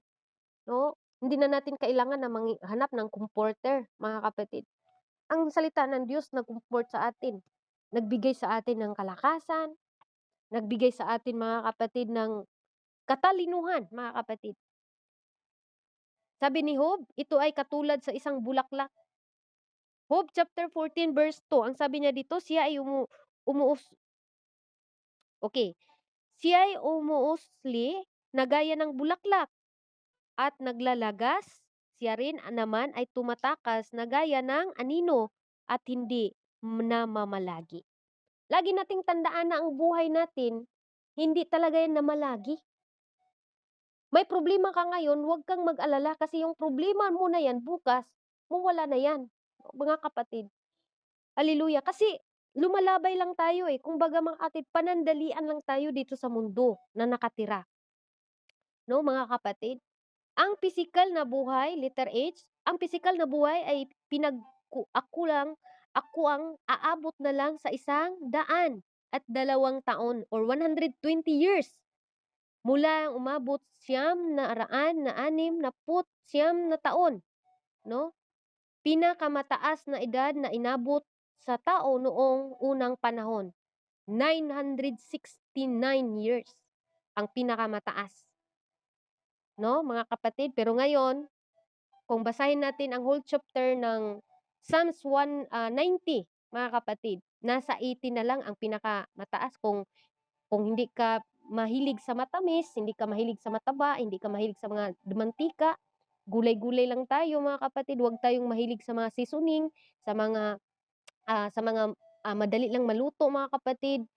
'no? Hindi na natin kailangan na hanap ng comforter, mga kapatid. Ang salita ng Diyos nag-comfort sa atin, nagbigay sa atin ng kalakasan, nagbigay sa atin, mga kapatid, ng katalinuhan, mga kapatid. Sabi ni Job, ito ay katulad sa isang bulaklak. Job chapter 14 verse 2, ang sabi niya dito, siya ay umuus okay, siya ay umuusli na gaya ng bulaklak at naglalagas, siya rin naman ay tumatakas na gaya ng anino at hindi namamalagi. Lagi nating tandaan na ang buhay natin, hindi talaga yan namalagi. May problema ka ngayon, huwag kang mag-alala kasi yung problema mo na yan bukas, mawala na yan, mga kapatid. Hallelujah. Kasi lumalabay lang tayo, eh. Kumbaga mga kapatid, panandalian lang tayo dito sa mundo na nakatira, 'no, mga kapatid. Ang pisikal na buhay, letter H, ang pisikal na buhay ay ako ang aabot na lang sa 100 at 2 taon or 120 years. Mula umabot 900 na 6 na taon, 'no? Pinakamataas na edad na inabot sa tao noong unang panahon, 969 years ang pinakamataas, 'no, mga kapatid. Pero ngayon, kung basahin natin ang whole chapter ng Psalms 90, mga kapatid, nasa 80 na lang ang pinakamataas kung hindi ka mahilig sa matamis, hindi ka mahilig sa mataba, hindi ka mahilig sa mga mantika, gulay-gulay lang tayo mga kapatid, huwag tayong mahilig sa mga seasoning, sa mga, madali lang maluto mga kapatid,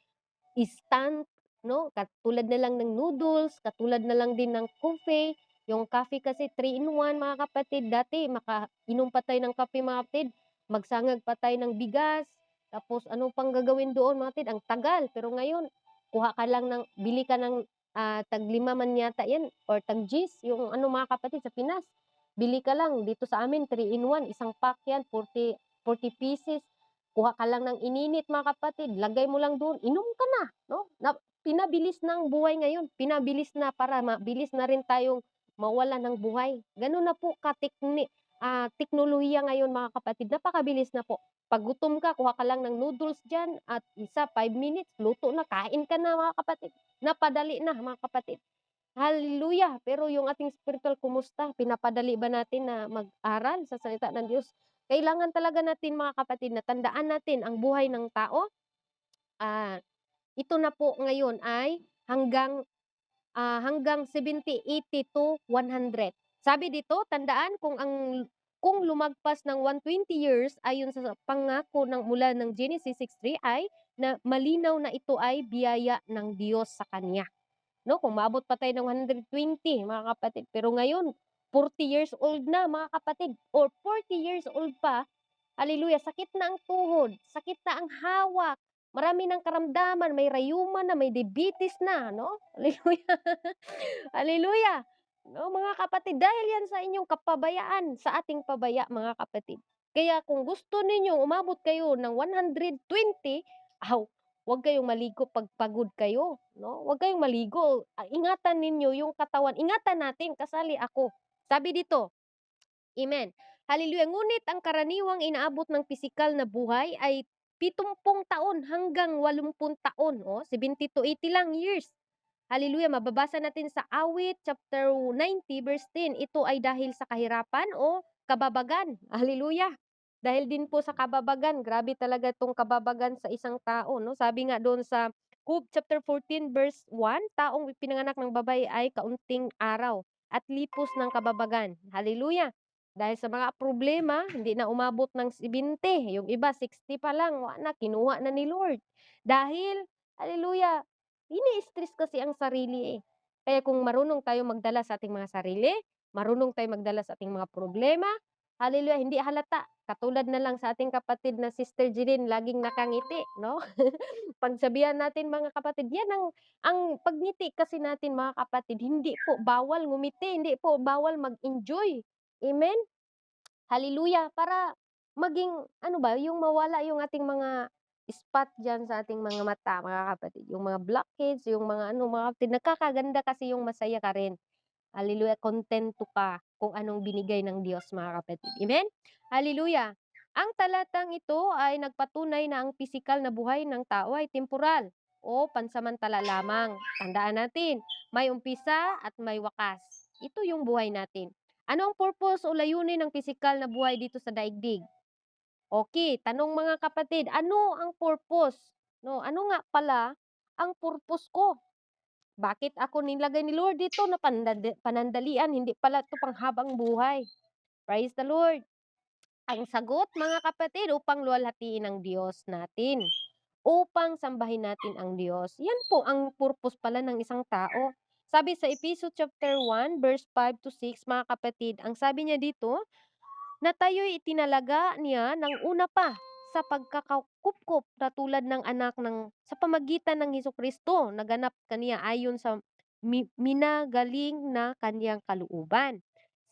instant, 'no, katulad na lang ng noodles, katulad na lang din ng coffee. Yung coffee kasi 3 in 1 mga kapatid, dati makainom pa tayo ng kape mga kapatid, magsangag pa tayo ng bigas, tapos ano pang gagawin doon mga kapatid, ang tagal. Pero ngayon, kuha ka lang bili ka ng, tag-5 man yata 'yan or tag-10 yung ano mga kapatid sa Pinas. Bili ka lang, dito sa amin 3 in 1, isang pack 'yan, 40 pieces. kuha ka lang ng ininit mga kapatid, lagay mo lang do'n, inom ka na, 'no? Pinabilis ng buhay ngayon, pinabilis na para mabilis na rin tayong mawalan ng buhay. Gano'n na po teknolohiya ngayon mga kapatid, napakabilis na po. 'Pag gutom ka, kuha ka lang ng noodles diyan at 5 minutes luto na, kain ka na mga kapatid. Napadali na mga kapatid. Hallelujah! Pero yung ating spiritual kumusta? Pinapadali ba natin na mag-aral sa salita ng Diyos? Kailangan talaga natin mga kapatid na tandaan natin ang buhay ng tao, ah, ito na po ngayon ay hanggang 70, 80 to 100. Sabi dito, tandaan kung lumagpas ng 120 years ayon sa pangako mula ng Genesis 6:3 ay na malinaw na ito ay biyaya ng Diyos sa kanya. 'No, kung maabot pa tayo ng 120 mga kapatid, pero ngayon 40 years old na mga kapatid or 40 years old pa, hallelujah, sakit na ang tuhod, sakit na ang hawak, marami ng karamdaman, may rayuma na, may diabetes na, 'no? Hallelujah. Hallelujah. No, mga kapatid, dahil yan sa inyong kapabayaan, sa ating pabaya, mga kapatid. Kaya kung gusto ninyong umabot kayo ng 120, aw, huwag kayong maligo 'pag pagod kayo, 'no? Huwag kayong maligo. Ingatan ninyo yung katawan. Ingatan natin, kasali ako. Sabi dito, amen. Hallelujah. Ngunit ang karaniwang inaabot ng pisikal na buhay ay 70 taon hanggang 80 taon, 70 to 80 lang years. Hallelujah. Mababasa natin sa Awit chapter 90 verse 10. Ito ay dahil sa kahirapan o kababagan. Hallelujah. Dahil din po sa kababagan, grabe talaga itong kababagan sa isang tao, no? Sabi nga doon sa Job chapter 14 verse 1, taong pinanganak ng babae ay kaunting araw at lipos ng kababagan. Hallelujah. Dahil sa mga problema, hindi na umabot ng 70. Yung iba, 60 pa lang. Kinuha na ni Lord. Dahil, hallelujah, ini-stress kasi ang sarili eh. Kaya kung marunong tayo magdala sa ating mga sarili, marunong tayo magdala sa ating mga problema, hallelujah, hindi halata. Katulad na lang sa ating kapatid na Sister Jeline, laging nakangiti, no? Pagsabihan natin mga kapatid, yan ang pagngiti kasi natin mga kapatid, hindi po bawal ngumiti, hindi po bawal mag-enjoy. Amen? Hallelujah, para maging ano ba, yung mawala yung ating mga spot diyan sa ating mga mata, mga kapatid. Yung mga blackheads, yung mga ano, mga kapatid, nagkakaganda kasi yung masaya ka rin. Hallelujah, kontento ka kung anong binigay ng Diyos, mga kapatid. Amen? Hallelujah. Ang talatang ito ay nagpatunay na ang pisikal na buhay ng tao ay temporal o pansamantala lamang. Tandaan natin, may umpisa at may wakas. Ito yung buhay natin. Ano ang purpose o layunin ng pisikal na buhay dito sa daigdig? Okay, tanong mga kapatid, ano ang purpose? No, ano nga pala ang purpose ko? Bakit ako nilagay ni Lord dito na panandalian, hindi pala 'to panghabang buhay? Praise the Lord. Ang sagot mga kapatid, upang luwalhatiin ang Diyos natin, upang sambahin natin ang Diyos. Yan po ang purpose pala ng isang tao. Sabi sa Ephesians chapter 1 verse 5 to 6, mga kapatid, ang sabi niya dito, na tayo'y itinalaga niya ng una pa sa pagkakakupkop na tulad ng anak sa pamagitan ng Hesukristo, naganap kaniya ayon sa minagaling na kaniyang kalooban,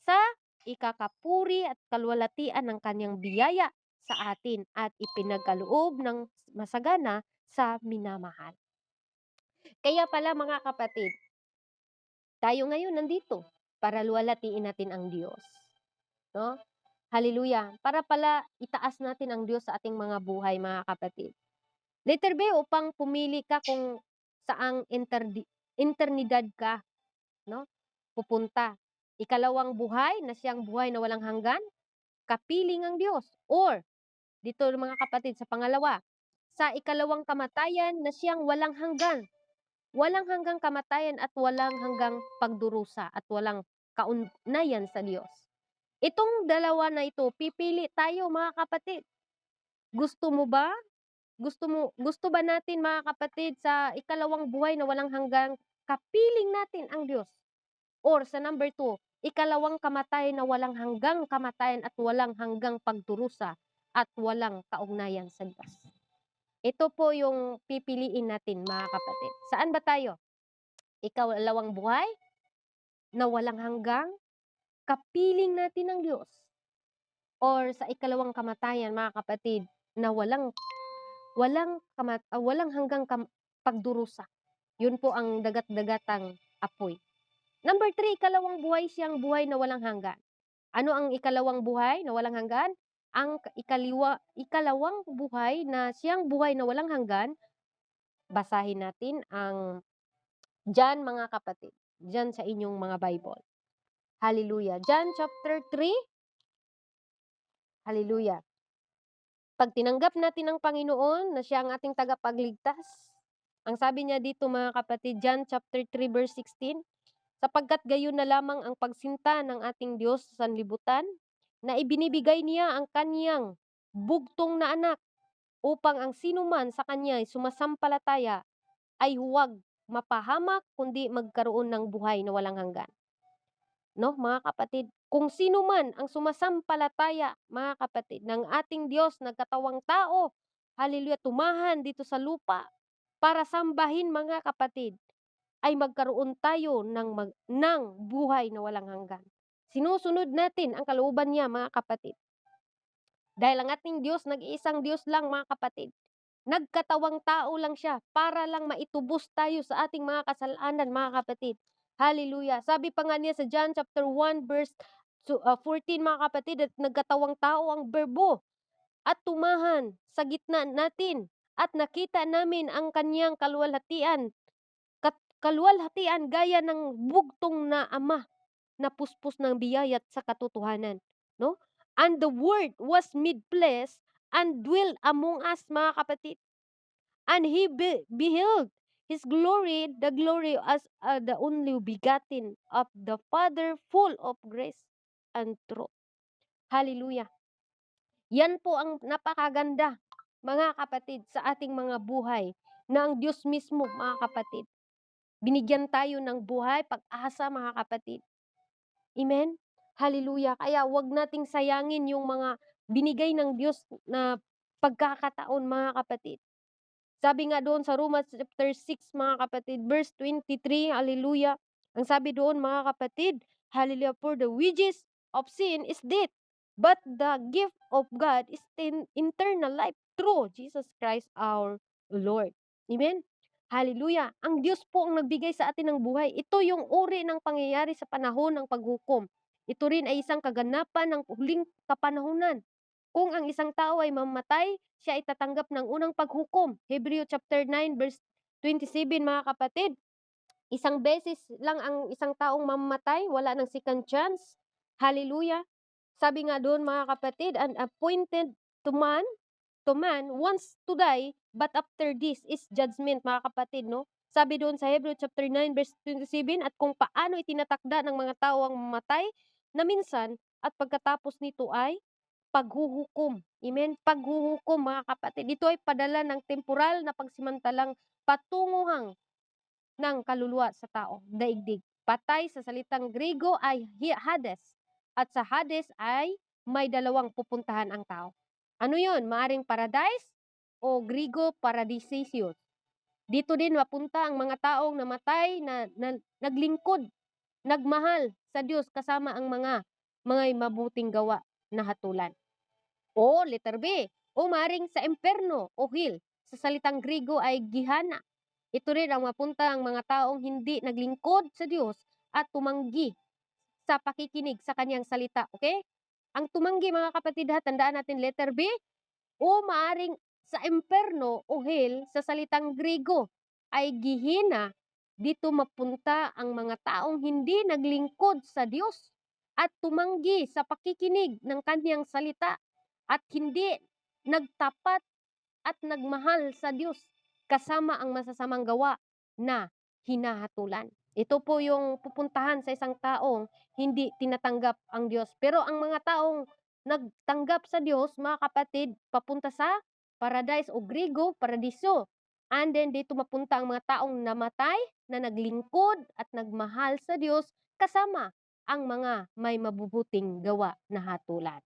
sa ikakapuri at kalwalatian ng kaniyang biyaya sa atin at ipinagkaloob ng masagana sa minamahal. Kaya pala mga kapatid, tayo ngayon nandito para luwalhatiin natin ang Diyos, no? Hallelujah. Para pala itaas natin ang Diyos sa ating mga buhay, mga kapatid. Letter B, upang pumili ka kung saang eternidad ka, no? Pupunta. Ikalawang buhay na siyang buhay na walang hanggan, kapiling ang Diyos. Or, dito mga kapatid, sa pangalawa, sa ikalawang kamatayan na siyang walang hanggan. Walang hanggang kamatayan at walang hanggang pagdurusa at walang kaugnayan sa Diyos. Itong dalawa na ito, pipili tayo mga kapatid. Gusto mo ba? Gusto ba natin mga kapatid sa ikalawang buhay na walang hanggang kapiling natin ang Diyos? Or sa number 2, ikalawang kamatayan na walang hanggang kamatayan at walang hanggang pagdurusa at walang kaugnayan sa Diyos. Ito po yung pipiliin natin mga kapatid. Saan ba tayo? Ikalawang buhay na walang hanggang kapiling natin ng Diyos, or sa ikalawang kamatayan, mga kapatid, na walang hanggang pagdurusa. Yun po ang dagat-dagatang apoy. Number 3, ikalawang buhay, siyang buhay na walang hanggan. Ano ang ikalawang buhay na walang hanggan? Ang ikalawang buhay na siyang buhay na walang hanggan, basahin natin ang John, mga kapatid. John sa inyong mga Bible. Hallelujah. John chapter 3. Hallelujah. Pag tinanggap natin ang Panginoon na siya ang ating tagapagligtas, ang sabi niya dito, mga kapatid, John chapter 3 verse 16, sapagkat gayon na lamang ang pagsinta ng ating Diyos sa sanlibutan, na ibinibigay niya ang kaniyang bugtong na anak, upang ang sinuman sa kanya ay sumasampalataya ay huwag mapahamak, kundi magkaroon ng buhay na walang hanggan. No, mga kapatid, kung sino man ang sumasampalataya, mga kapatid, ng ating Diyos nagkatawang tao, hallelujah, tumahan dito sa lupa para sambahin, mga kapatid, ay magkaroon tayo ng buhay na walang hanggan. Sinusunod natin ang kalooban niya, mga kapatid. Dahil ang ating Diyos, nag-iisang Diyos lang, mga kapatid. Nagkatawang tao lang siya para lang maitubos tayo sa ating mga kasalanan, mga kapatid. Hallelujah. Sabi pa nga niya sa John chapter 1 verse 14, mga kapatid, at nagkatawang tao ang berbo at tumahan sa gitna natin at nakita namin ang kanyang kaluwalhatian gaya ng bugtong na ama na puspos ng biyaya at sa katotohanan, no? And the word was made flesh and dwelt among us, mga kapatid. And he beheld his glory, the glory as the only begotten of the Father, full of grace and truth. Hallelujah. Yan po ang napakaganda, mga kapatid, sa ating mga buhay na ang Diyos mismo, mga kapatid, binigyan tayo ng buhay, pag-asa, mga kapatid. Amen? Hallelujah. Kaya wag nating sayangin yung mga binigay ng Diyos na pagkakataon, mga kapatid. Sabi nga doon sa Romans chapter 6, mga kapatid, verse 23, hallelujah. Ang sabi doon, mga kapatid, hallelujah, for the wages of sin is death, but the gift of God is eternal life through Jesus Christ our Lord. Amen? Hallelujah. Ang Diyos po ang nagbigay sa atin ng buhay. Ito yung uri ng pangyayari sa panahon ng paghukom. Ito rin ay isang kaganapan ng huling kapanahunan. Kung ang isang tao ay mamatay, siya ay tatanggap ng unang paghukom. Hebreo chapter 9 verse 27, mga kapatid. Isang beses lang ang isang taong mamamatay, wala ng second chance. Hallelujah. Sabi nga doon, mga kapatid, and appointed to man once to die, but after this is judgment, mga kapatid, no? Sabi doon sa Hebreo chapter 9 verse 27, at kung paano itinatakda ng mga tao ang mamatay na minsan, at pagkatapos nito ay paghuhukom. Amen? Paghuhukom, mga kapatid. Ito ay padala ng temporal na pagsimantalang patunguhang ng kaluluwa sa tao, daigdig. Patay sa salitang Grego ay Hades. At sa Hades ay may dalawang pupuntahan ang tao. Ano yun? Maaring paradise o Grego paradisios. Dito din mapunta ang mga taong namatay na naglingkod, nagmahal sa Diyos kasama ang mga mabuting gawa na hatulan. O letter B, umaring sa imperno o hell. Sa salitang Grigo ay Gihana. Ito rin ang mapunta ang mga taong hindi naglingkod sa Diyos at tumanggi sa pakikinig sa kanyang salita. Okay? Ang tumanggi, mga kapatid, tandaan natin letter B, o maaring sa imperno o hell, sa salitang Grigo ay Gihina. Dito mapunta ang mga taong hindi naglingkod sa Diyos at tumanggi sa pakikinig ng kanyang salita at hindi nagtapat at nagmahal sa Diyos kasama ang masasamang gawa na hinahatulan. Ito po yung pupuntahan sa isang taong hindi tinatanggap ang Diyos. Pero ang mga taong nagtanggap sa Diyos, mga kapatid, papunta sa paradise o Grigo, paradiso. And then dito mapunta ang mga taong namatay na naglingkod at nagmahal sa Diyos kasama ang mga may mabubuting gawa na hatulan.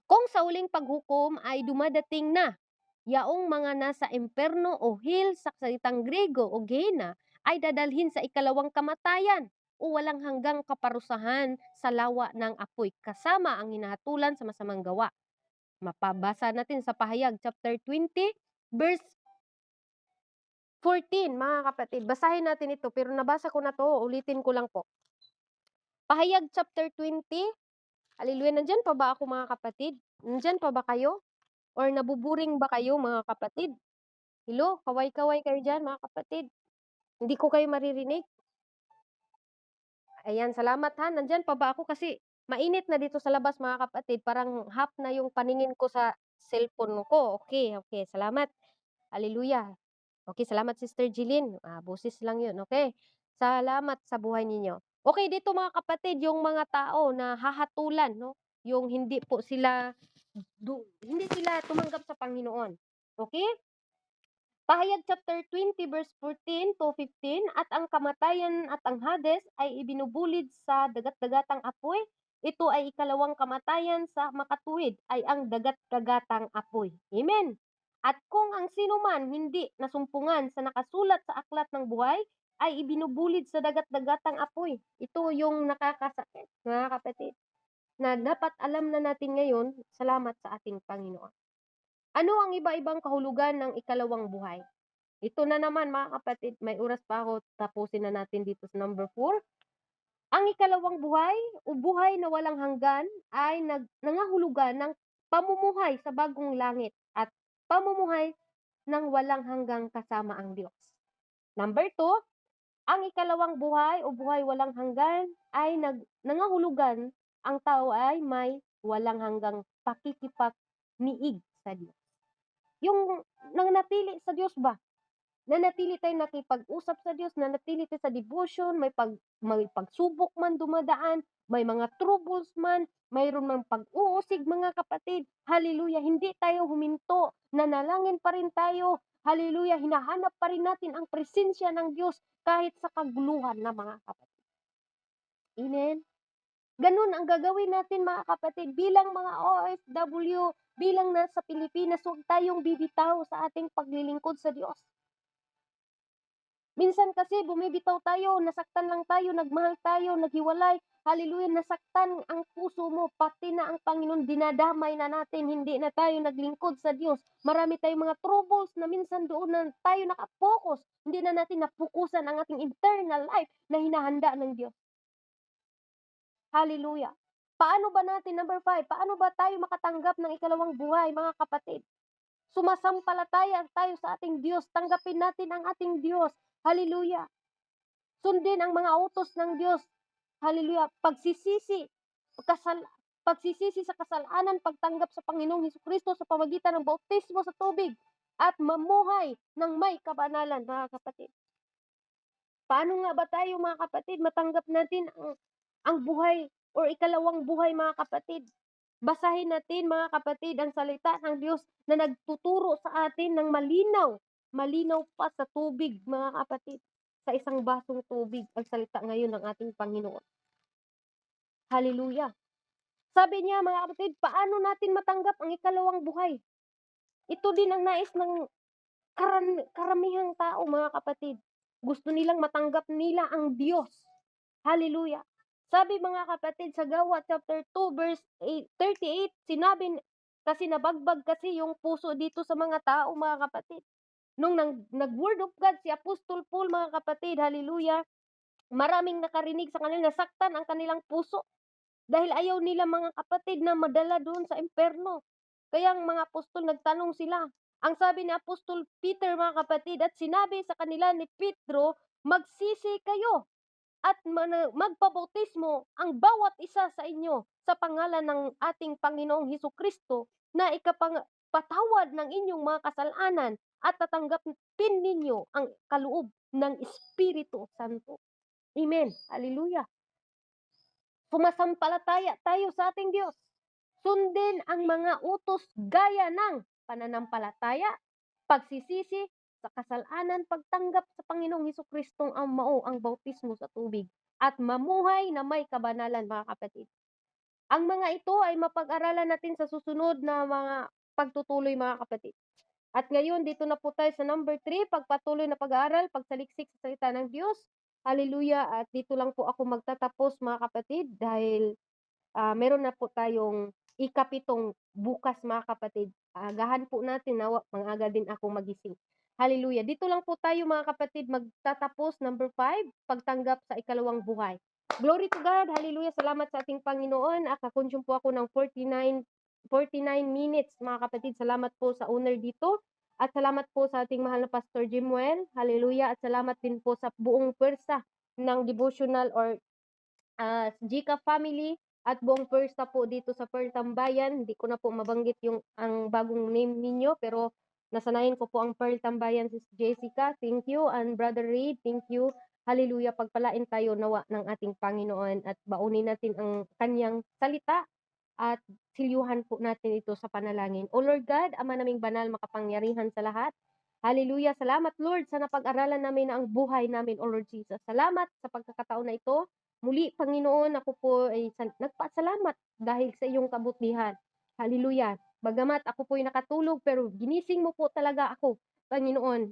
Kung sa uling paghukom ay dumadating na, yaong mga nasa imperno o hell, sa salitang Grego o Gehenna, ay dadalhin sa ikalawang kamatayan o walang hanggang kaparusahan sa lawa ng apoy kasama ang hinahatulan sa masamang gawa. Mapabasa natin sa Pahayag chapter 20 verse 14 mga kapatid. Basahin natin ito pero nabasa ko na 'to, ulitin ko lang po. Pahayag chapter 20, haleluya, nandiyan pa ba ako mga kapatid? Nandiyan pa ba kayo? Or nabuburing ba kayo mga kapatid? Hello, kaway-kaway kayo diyan mga kapatid. Hindi ko kayo maririnig. Ayan, salamat ha. Nandiyan pa ba ako kasi mainit na dito sa labas mga kapatid. Parang half na yung paningin ko sa cellphone ko. Okay, okay. Salamat. Hallelujah. Okay, salamat Sister Jeline. Boses lang yun. Okay. Salamat sa buhay ninyo. Okay, dito mga kapatid, yung mga tao na hahatulan, no? Yung hindi sila tumanggap sa Panginoon. Okay? Pahayag chapter 20 verse 14 to 15, at ang kamatayan at ang Hades ay ibinubulid sa dagat-dagatang apoy. Ito ay ikalawang kamatayan sa makatuwid, ay ang dagat-dagatang apoy. Amen. At kung ang sino man hindi nasumpungan sa nakasulat sa aklat ng buhay, ay ibinubulid sa dagat-dagatang apoy. Ito yung nakakasakit, mga kapatid, na dapat alam na natin ngayon, salamat sa ating Panginoon. Ano ang iba-ibang kahulugan ng ikalawang buhay? Ito na naman mga kapatid, may oras pa ako, tapusin na natin dito sa number 4. Ang ikalawang buhay o buhay na walang hanggan ay nangahulugan ng pamumuhay sa bagong langit at pamumuhay ng walang hanggang kasama ang Diyos. Number 2, ang ikalawang buhay o buhay walang hanggan ay nangahulugan ang tao ay may walang hanggang pakikipag-niig sa Diyos. Yung nanatili sa Diyos ba? Nanatili tayong nakipag-usap sa Diyos, nanatili tayo sa devotion, may pagsubok man dumadaan, may mga troubles man, mayroon mang pag-uusig mga kapatid. Hallelujah, hindi tayo huminto, nanalangin pa rin tayo. Hallelujah, hinahanap pa rin natin ang presensya ng Diyos kahit sa kaguluhan na mga kapatid. Amen. Ganun ang gagawin natin mga kapatid bilang mga OFW, bilang nasa Pilipinas, huwag tayong bibitaw sa ating paglilingkod sa Diyos. Minsan kasi bumibitaw tayo, nasaktan lang tayo, nagmahal tayo, naghiwalay. Hallelujah, nasaktan ang puso mo, pati na ang Panginoon, dinadamay na natin, hindi na tayo naglingkod sa Diyos. Marami tayong mga troubles na minsan doon na tayo nakapokus. Hindi na natin napukusan ang ating internal life na hinahanda ng Diyos. Hallelujah. Paano ba natin, number 5, paano ba tayo makatanggap ng ikalawang buhay, mga kapatid? Sumasampalataya tayo sa ating Diyos, tanggapin natin ang ating Diyos. Hallelujah. Sundin ang mga utos ng Diyos. Hallelujah. Pagsisisi sa kasalanan, pagtanggap sa Panginoong Hesukristo sa pamagitan ng bautismo sa tubig at mamuhay ng may kabanalan, mga kapatid. Paano nga ba tayo, mga kapatid, matanggap natin ang buhay o ikalawang buhay, mga kapatid? Basahin natin mga kapatid ang salita ng Diyos na nagtuturo sa atin ng malinaw. Malinaw pa sa tubig mga kapatid. Sa isang basong tubig ang salita ngayon ng ating Panginoon. Hallelujah. Sabi niya mga kapatid, paano natin matanggap ang ikalawang buhay? Ito din ang nais ng karamihang tao mga kapatid. Gusto nilang matanggap nila ang Diyos. Hallelujah. Sabi mga kapatid sa Gawa chapter 2 verse 38, sinabi kasi nabagbag kasi yung puso dito sa mga tao mga kapatid. Nung nag-word of God si Apostol Paul mga kapatid, hallelujah, maraming nakarinig sa kanila, nasaktan ang kanilang puso. Dahil ayaw nila mga kapatid na madala doon sa imperno. Kaya ang mga apostol nagtanong sila. Ang sabi ni Apostol Peter mga kapatid, at sinabi sa kanila ni Pedro, magsisi kayo at magpabautismo ang bawat isa sa inyo sa pangalan ng ating Panginoong Hesukristo na ikapagpatawad ng inyong mga kasalanan at tatanggapin ninyo ang kaloob ng Espiritu Santo. Amen. Hallelujah. Sumasampalataya tayo sa ating Diyos. Sundin ang mga utos gaya ng pananampalataya, pagsisisi sa kasalanan, pagtanggap sa Panginoong Hesukristong ang ang bautismo sa tubig, at mamuhay na may kabanalan, mga kapatid. Ang mga ito ay mapag-aralan natin sa susunod na mga pagtutuloy, mga kapatid. At ngayon, dito na po tayo sa number 3, pagpatuloy na pag-aaral, pagsaliksik sa salita ng Diyos. Hallelujah. At dito lang po ako magtatapos mga kapatid dahil meron na po tayong ikapitong bukas mga kapatid. Agahan po natin nawa mang-aga din akong magising. Hallelujah. Dito lang po tayo mga kapatid magtatapos number 5, pagtanggap sa ikalawang buhay. Glory to God. Hallelujah. Salamat sa ating Panginoon. Kakonsume po ako ng 49 minutes mga kapatid. Salamat po sa owner dito. At salamat po sa ating mahal na Pastor Jimuel. Hallelujah. At salamat din po sa buong pwersa ng devotional or Gika family at buong pwersa po dito sa Pearl Tambayan. Hindi ko na po mabanggit yung ang bagong name ninyo pero nasanayin ko po ang Pearl Tambayan, Sis Jessica. Thank you. And Brother Reed, thank you. Hallelujah. Pagpalain tayo nawa ng ating Panginoon at baunin natin ang kanyang salita at silyuhan po natin ito sa panalangin. O Lord God, Ama naming banal, makapangyarihan sa lahat. Hallelujah. Salamat Lord sa napag-aralan namin na ang buhay namin, O Lord Jesus. Salamat sa pagkakataon na ito. Muli, Panginoon, ako po ay nagpasalamat dahil sa iyong kabutihan. Hallelujah. Bagamat ako po ay nakatulog, pero ginising mo po talaga ako, Panginoon.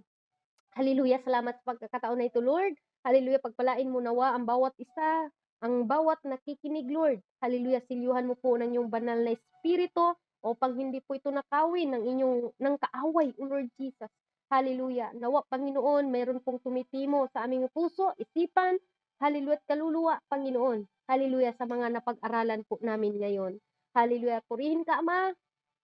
Hallelujah. Salamat sa pagkakataon na ito, Lord. Hallelujah. Pagpalain mo nawa ang bawat isa, ang bawat nakikinig, Lord. Hallelujah. Silyuhan mo po ng iyong banal na espiritu upang hindi po ito nakawin ng kaaway, O Lord Jesus. Hallelujah. Nawa, Panginoon, mayroon pong tumitimo sa aming puso, isipan, hallelujah, at kaluluwa, Panginoon. Hallelujah, sa mga napag-aralan po namin ngayon. Hallelujah. Purihin ka, Ama.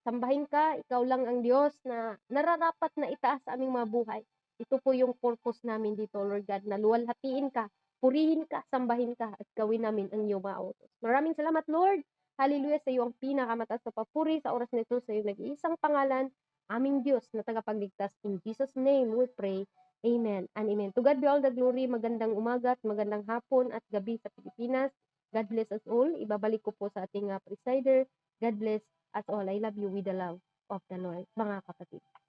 Sambahin ka. Ikaw lang ang Diyos na nararapat na itaas sa aming mga buhay. Ito po yung purpose namin dito, Lord God, na luwalhatiin ka, purihin ka, sambahin ka, at gawin namin ang iyong mga utos. Maraming salamat, Lord. Hallelujah, sa iyo ang pinakamataas na papuri sa oras nito, sa iyo nag-iisang pangalan, aming Diyos na tagapagligtas. In Jesus' name we pray. Amen and amen. To God be all the glory. Magandang umaga at magandang hapon at gabi sa Pilipinas. God bless us all. Ibabalik ko po sa ating presider. God bless us all. I love you with the love of the Lord, mga kapatid.